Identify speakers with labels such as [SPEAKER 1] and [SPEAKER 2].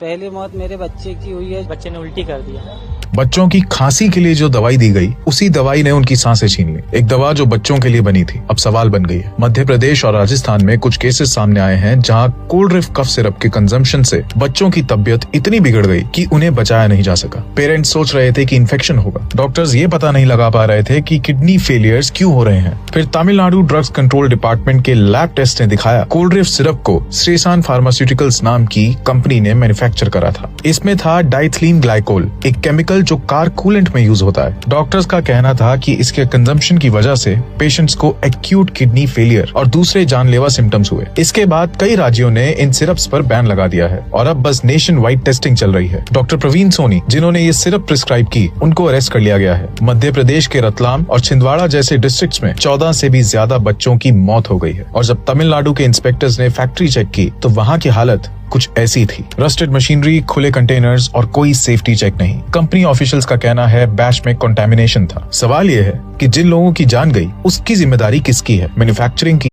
[SPEAKER 1] पहली मौत मेरे बच्चे की हुई है।
[SPEAKER 2] बच्चे ने उल्टी कर दिया।
[SPEAKER 3] बच्चों की खांसी के लिए जो दवाई दी गई, उसी दवाई ने उनकी सांसें छीन ली। एक दवा जो बच्चों के लिए बनी थी, अब सवाल बन गई है। मध्य प्रदेश और राजस्थान में कुछ केसेस सामने आए हैं जहां कोल्ड रिफ कफ सिरप के कंजम्पशन से बच्चों की तबीयत इतनी बिगड़ गई कि उन्हें बचाया नहीं जा सका। पेरेंट्स सोच रहे थे कि इन्फेक्शन होगा। डॉक्टर्स ये पता नहीं लगा पा रहे थे कि किडनी फेलियर्स क्यों हो रहे हैं। फिर तमिलनाडु ड्रग्स कंट्रोल डिपार्टमेंट के लैब टेस्ट ने दिखाया कोल्ड रिफ सिरप को श्रेसान फार्मास्यूटिकल्स नाम की कंपनी ने मैन्युफैक्चर करा था। इसमें था डाइथिलीन ग्लाइकोल, एक केमिकल जो कार कूलेंट में यूज होता है। डॉक्टर्स का कहना था कि इसके कंजम्पशन की वजह से पेशेंट्स को एक्यूट किडनी फेलियर और दूसरे जानलेवा सिम्टम्स हुए। इसके बाद कई राज्यों ने इन सिरप्स पर बैन लगा दिया है और अब बस नेशन वाइड टेस्टिंग चल रही है। डॉक्टर प्रवीण सोनी, जिन्होंने ये सिरप प्रिस्क्राइब की, उनको अरेस्ट कर लिया गया है। मध्य प्रदेश के रतलाम और छिंदवाड़ा जैसे डिस्ट्रिक्ट्स में 14 से भी ज्यादा बच्चों की मौत हो गई है। और जब तमिलनाडु के इंस्पेक्टर्स ने फैक्ट्री चेक की तो वहाँ की हालत कुछ ऐसी थी। रस्टेड मशीनरी, खुले कंटेनर्स और कोई सेफ्टी चेक नहीं। कंपनी ऑफिशियल्स का कहना है बैच में कंटामिनेशन था। सवाल ये है कि जिन लोगों की जान गई, उसकी जिम्मेदारी किसकी है? मैन्युफैक्चरिंग की